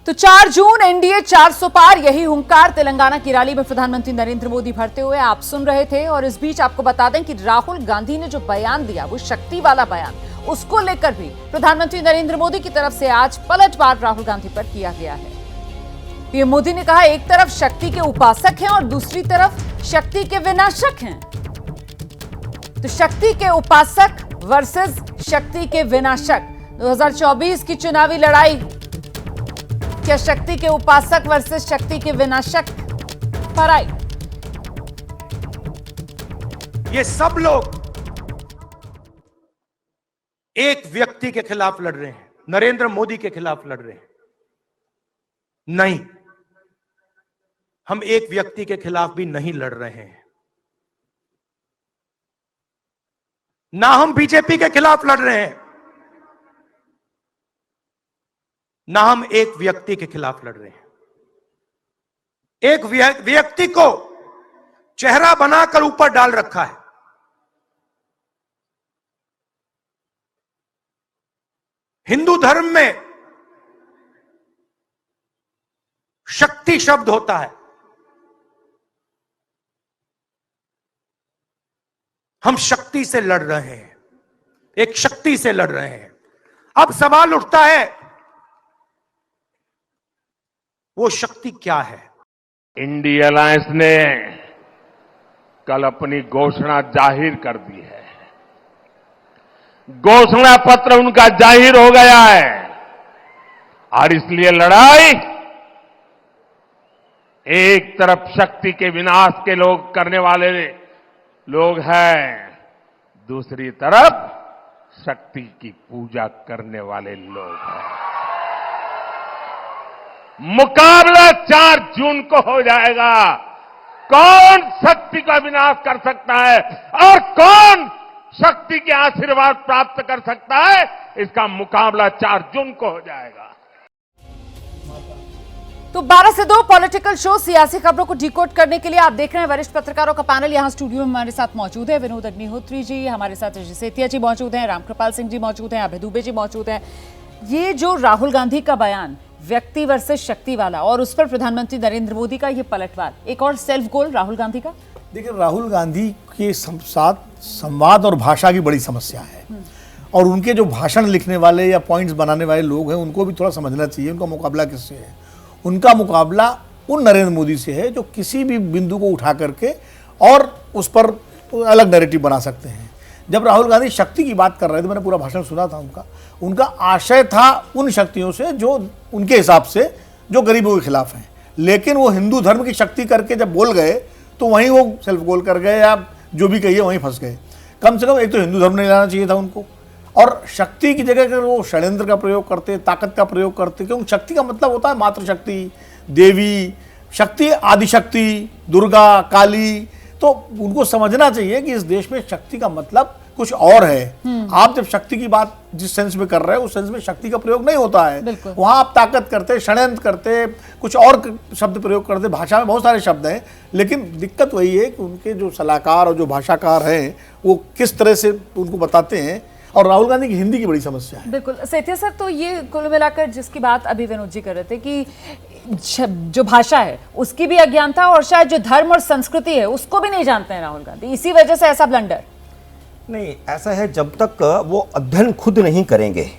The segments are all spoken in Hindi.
तो 4 जून एनडीए 400 पार, यही हुंकार तेलंगाना की रैली में प्रधानमंत्री नरेंद्र मोदी भरते हुए आप सुन रहे थे। और इस बीच आपको बता दें कि राहुल गांधी ने जो बयान दिया, वो शक्ति वाला बयान, उसको लेकर भी प्रधानमंत्री नरेंद्र मोदी की तरफ से आज पलटवार राहुल गांधी पर किया गया है। पीएम मोदी ने कहा, एक तरफ शक्ति के उपासक हैं और दूसरी तरफ शक्ति के विनाशक हैं। तो शक्ति के उपासक वर्सेस शक्ति के विनाशक, 2024 की चुनावी लड़ाई क्या शक्ति के उपासक वर्सेस शक्ति के विनाशक पर आई? ये सब लोग एक व्यक्ति के खिलाफ लड़ रहे हैं, नरेंद्र मोदी के खिलाफ लड़ रहे हैं। नहीं, हम एक व्यक्ति के खिलाफ भी नहीं लड़ रहे हैं, ना हम बीजेपी के खिलाफ लड़ रहे हैं, ना हम एक व्यक्ति के खिलाफ लड़ रहे हैं। एक व्यक्ति को चेहरा बनाकर ऊपर डाल रखा है। हिंदू धर्म में शक्ति शब्द होता है। हम शक्ति से लड़ रहे हैं, एक शक्ति से लड़ रहे हैं। अब सवाल उठता है, वो शक्ति क्या है? इंडिया अलायंस ने कल अपनी घोषणा जाहिर कर दी है। घोषणा पत्र उनका जाहिर हो गया है और इसलिए लड़ाई एक तरफ शक्ति के विनाश के लोग करने वाले लोग हैं, दूसरी तरफ शक्ति की पूजा करने वाले लोग हैं। मुकाबला 4 जून को हो जाएगा। कौन शक्ति का विनाश कर सकता है और कौन शक्ति के आशीर्वाद प्राप्त कर सकता है, इसका मुकाबला 4 जून को हो जाएगा। तो 12 से 2 पॉलिटिकल शो, सियासी खबरों को डिकोड करने के लिए आप देख रहे हैं वरिष्ठ पत्रकारों का पैनल। यहां स्टूडियो में हमारे साथ मौजूद है विनोद अग्निहोत्री जी, हमारे साथ ऋषि सेठिया जी मौजूद हैं, रामकृपाल सिंह जी मौजूद हैं, अभय दुबे जी मौजूद हैं। ये जो राहुल गांधी का बयान व्यक्ति वर्सेस शक्ति वाला और उस पर प्रधानमंत्री नरेंद्र मोदी का ये पलटवार, एक और सेल्फ गोल राहुल गांधी का। देखिए, राहुल गांधी के साथ संवाद और भाषा की बड़ी समस्या है और उनके जो भाषण लिखने वाले या पॉइंट्स बनाने वाले लोग हैं, उनको भी थोड़ा समझना चाहिए उनका मुकाबला किससे है। उनका मुकाबला उन नरेंद्र मोदी से है जो किसी भी बिंदु को उठा करके और उस पर अलग नैरेटिव बना सकते हैं। जब राहुल गांधी शक्ति की बात कर रहे थे, मैंने पूरा भाषण सुना था उनका आशय था उन शक्तियों से जो उनके हिसाब से जो गरीबों के खिलाफ हैं, लेकिन वो हिंदू धर्म की शक्ति करके जब बोल गए तो वहीं वो सेल्फ गोल कर गए या जो भी कहिए वहीं फंस गए। कम से कम एक तो हिंदू धर्म नहीं लाना चाहिए था उनको, और शक्ति की जगह अगर वो षड्यंत्र का प्रयोग करते, ताकत का प्रयोग करते, क्योंकि शक्ति का मतलब होता है मातृशक्ति, देवी शक्ति, आदिशक्ति, दुर्गा, काली। तो उनको समझना चाहिए कि इस देश में शक्ति का मतलब कुछ और है। आप जब शक्ति की बात जिस सेंस में कर रहे हैं उस सेंस में शक्ति का प्रयोग नहीं होता है। वहां आप ताकत करते, षड्यंत्र करते, कुछ और शब्द प्रयोग करते। भाषा में बहुत सारे शब्द हैं, लेकिन दिक्कत वही है कि उनके जो सलाहकार और जो भाषाकार हैं वो किस तरह से उनको बताते हैं। और राहुल गांधी की हिंदी की बड़ी समस्या है। बिल्कुल सेठिया सर, तो ये कुल मिलाकर जिसकी बात अभी विनोद जी कर रहे थे कि जो भाषा है उसकी भी अज्ञानता और शायद जो धर्म और संस्कृति है उसको भी नहीं जानते हैं राहुल गांधी, इसी वजह से ऐसा ब्लंडर। नहीं, ऐसा है, जब तक वो अध्ययन खुद नहीं करेंगे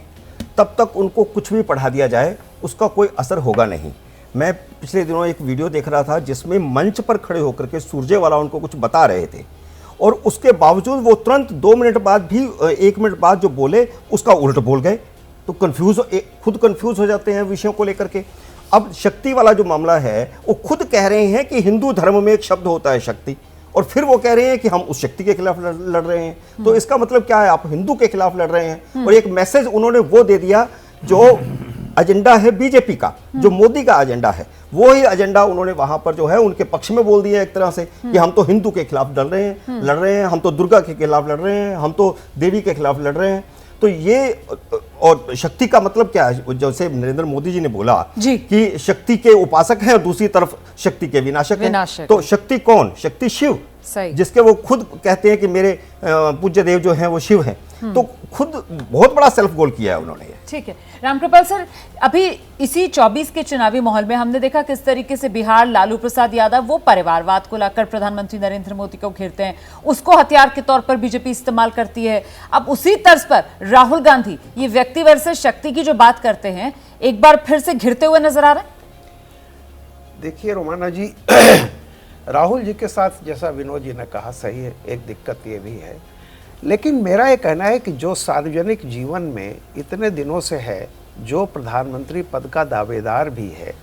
तब तक उनको कुछ भी पढ़ा दिया जाए उसका कोई असर होगा नहीं। मैं पिछले दिनों एक वीडियो देख रहा था जिसमें मंच पर खड़े होकर के सुरजेवाला उनको कुछ बता रहे थे और उसके बावजूद वो तुरंत 2 मिनट बाद भी 1 मिनट बाद जो बोले उसका उल्ट बोल गए। तो खुद कंफ्यूज हो जाते हैं विषयों को लेकर के। अब शक्ति वाला जो मामला है वो खुद कह रहे हैं कि हिंदू धर्म में एक शब्द होता है शक्ति, और फिर वो कह रहे हैं कि हम उस शक्ति के खिलाफ लड़ रहे हैं। तो इसका मतलब क्या है, आप हिंदू के खिलाफ लड़ रहे हैं। और एक मैसेज उन्होंने वो दे दिया जो एजेंडा है बीजेपी का, जो मोदी का एजेंडा है, वो ही एजेंडा उन्होंने वहां पर जो है उनके पक्ष में बोल दिया एक तरह से कि हम तो हिंदू के खिलाफ लड़ रहे हैं, हम तो दुर्गा के खिलाफ लड़ रहे हैं, हम तो देवी के खिलाफ लड़ रहे हैं। तो ये, और शक्ति का मतलब क्या है, जैसे नरेंद्र मोदी जी ने बोला कि शक्ति के उपासक हैं और दूसरी तरफ शक्ति के विनाशक हैं। तो शक्ति कौन? शक्ति शिव, जिसके वो खुद कहते हैं कि मेरे पूज्य देव जो हैं वो शिव हैं। तो खुद बहुत बड़ा सेल्फ गोल किया है उन्होंने। ठीक है रामकृपाल सर, अभी इसी 24 के चुनावी माहौल में हमने देखा किस तरीके से बिहार लालू प्रसाद यादव वो परिवारवाद को लाकर प्रधानमंत्री नरेंद्र मोदी को घेरते हैं, उसको हथियार के तौर पर बीजेपी इस्तेमाल करती है। अब उसी तर्ज पर राहुल गांधी ये व्यक्ति वर्सेस शक्ति की जो बात करते हैं, एक बार फिर से घिरते हुए नजर आ रहे हैं। देखिए रोमाना जी, राहुल जी के साथ जैसा विनोद जी ने कहा सही है, एक दिक्कत ये भी है, लेकिन मेरा ये कहना है कि जो सार्वजनिक जीवन में इतने दिनों से है, जो प्रधानमंत्री पद का दावेदार भी है,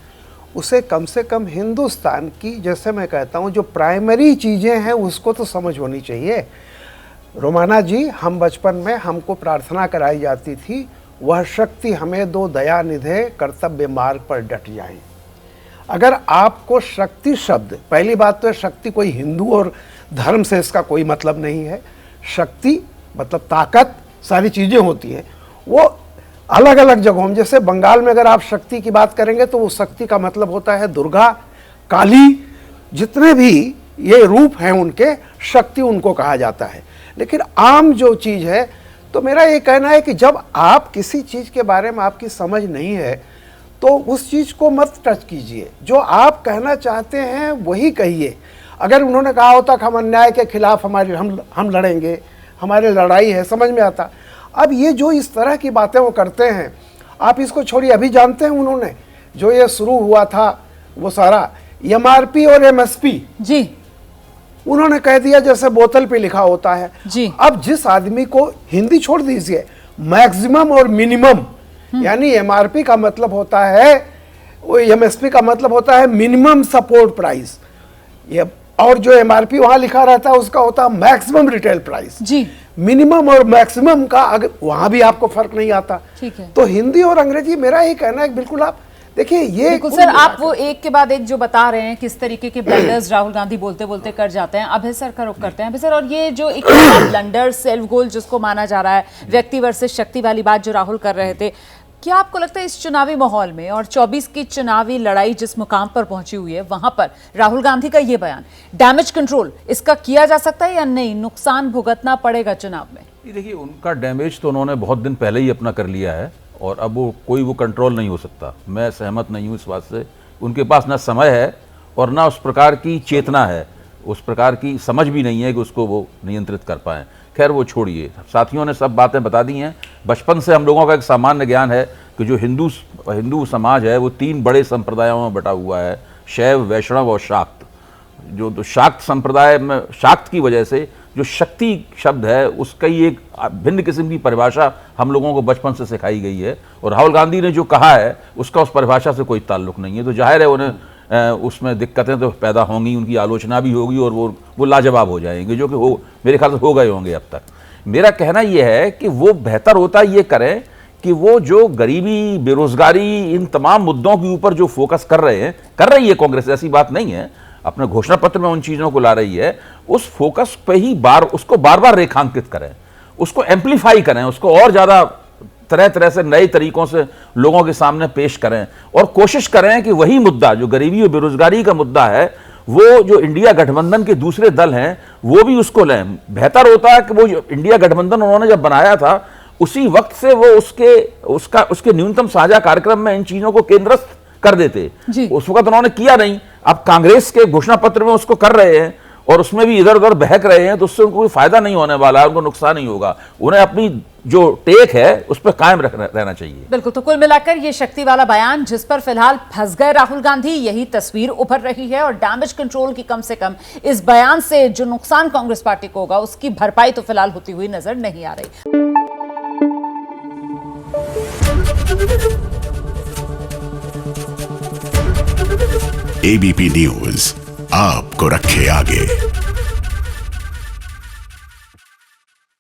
उसे कम से कम हिंदुस्तान की, जैसे मैं कहता हूँ, जो प्राइमरी चीज़ें हैं उसको तो समझ होनी चाहिए। रोमाना जी, हम बचपन में हमको प्रार्थना कराई जाती थी, वह शक्ति हमें दो दया निधे, कर्तव्य मार्ग पर डट जाएं। अगर आपको शक्ति शब्द, पहली बात तो शक्ति कोई हिंदू और धर्म से इसका कोई मतलब नहीं है। शक्ति मतलब ताकत, सारी चीज़ें होती हैं, वो अलग अलग जगहों में, जैसे बंगाल में अगर आप शक्ति की बात करेंगे तो वो शक्ति का मतलब होता है दुर्गा, काली, जितने भी ये रूप हैं उनके, शक्ति उनको कहा जाता है। लेकिन आम जो चीज़ है, तो मेरा ये कहना है कि जब आप किसी चीज़ के बारे में आपकी समझ नहीं है तो उस चीज़ को मत टच कीजिए, जो आप कहना चाहते हैं वही कहिए। अगर उन्होंने कहा होता कि हम अन्याय के खिलाफ हम लड़ेंगे, हमारी लड़ाई है, समझ में आता। अब ये जो इस तरह की बातें वो करते हैं, आप इसको छोड़िए। अभी जानते हैं उन्होंने जो ये शुरू हुआ था वो सारा MRP और MSP जी, उन्होंने कह दिया जैसे बोतल पे लिखा होता है जी। अब जिस आदमी को, हिंदी छोड़ दीजिए, मैक्सिमम और मिनिमम, यानी MRP का मतलब होता है, वो MSP का मतलब होता है मिनिमम सपोर्ट प्राइस, ये, और जो MRP वहां लिखा रहता है उसका होता है मैक्सिमम रिटेल प्राइस जी। मिनिमम और मैक्सिमम का अगर वहां भी आपको फर्क नहीं आता। ठीक है। तो हिंदी और अंग्रेजी, मेरा ये कहना है बिल्कुल आप देखिए, ये बिल्कुल सर, आप वो एक के बाद एक जो बता रहे हैं किस तरीके के ब्लंडर्स राहुल गांधी बोलते बोलते कर जाते हैं। अभय सर का रुख करते हैं। अभय सर, और ये जो एक ब्लंडर, सेल्फ गोल जिसको माना जा रहा है, व्यक्ति वर्सेस शक्ति वाली बात जो राहुल कर रहे थे, क्या आपको लगता है इस चुनावी माहौल में और 24 की चुनावी लड़ाई जिस मुकाम पर पहुंची हुई है, वहां पर राहुल गांधी का ये बयान, डैमेज कंट्रोल इसका किया जा सकता है या नहीं, नुकसान भुगतना पड़ेगा चुनाव में? देखिए, उनका डैमेज तो उन्होंने बहुत दिन पहले ही अपना कर लिया है और अब वो कंट्रोल नहीं हो सकता। मैं सहमत नहीं हूँ इस बात से। उनके पास ना समय है और ना उस प्रकार की चेतना है, उस प्रकार की समझ भी नहीं है कि उसको वो नियंत्रित कर पाएँ। खैर वो छोड़िए, साथियों ने सब बातें बता दी हैं। बचपन से हम लोगों का एक सामान्य ज्ञान है कि जो हिंदू समाज है वो 3 बड़े संप्रदायों में बटा हुआ है, शैव, वैष्णव और शाक्त। जो तो शाक्त संप्रदाय में, शाक्त की वजह से जो शक्ति शब्द है उसका ही एक भिन्न किस्म की परिभाषा हम लोगों को बचपन से सिखाई गई है, और राहुल गांधी ने जो कहा है उसका उस परिभाषा से कोई ताल्लुक नहीं है। तो जाहिर है उन्हें उसमें दिक्कतें तो पैदा होंगी, उनकी आलोचना भी होगी और वो लाजवाब हो जाएंगे, जो कि मेरे ख्याल से हो गए होंगे अब तक। मेरा कहना यह है कि वो बेहतर होता ये करें कि वो जो गरीबी, बेरोजगारी, इन तमाम मुद्दों के ऊपर जो फोकस कर रही है कांग्रेस, ऐसी बात नहीं है, अपने घोषणा पत्र में उन चीज़ों को ला रही है, उस फोकस पे ही उसको बार बार रेखांकित करें, उसको एम्पलीफाई करें, उसको और ज़्यादा तरह तरह से नए तरीकों से लोगों के सामने पेश करें और कोशिश करें कि वही मुद्दा जो गरीबी और बेरोजगारी का मुद्दा है, वो जो इंडिया गठबंधन के दूसरे दल हैं वो भी उसको लें। बेहतर होता है कि वो जो इंडिया गठबंधन उन्होंने जब बनाया था उसी वक्त से वो उसके न्यूनतम साझा कार्यक्रम में इन चीजों को केंद्रस्थ कर देते। उस वक्त उन्होंने किया नहीं। अब कांग्रेस के घोषणा पत्र में उसको कर रहे हैं और उसमें भी इधर उधर बहक रहे हैं, तो उससे उनको कोई फायदा नहीं होने वाला, उनको नुकसान ही होगा। उन्हें अपनी जो टेक है उस पर कायम रहना चाहिए। बिल्कुल। तो कुल मिलाकर ये शक्ति वाला बयान जिस पर फिलहाल फंस गए राहुल गांधी, यही तस्वीर उभर रही है और डैमेज कंट्रोल की कम से कम इस बयान से जो नुकसान कांग्रेस पार्टी को होगा उसकी भरपाई तो फिलहाल होती हुई नजर नहीं आ रही। एबीपी न्यूज आपको रखे आगे।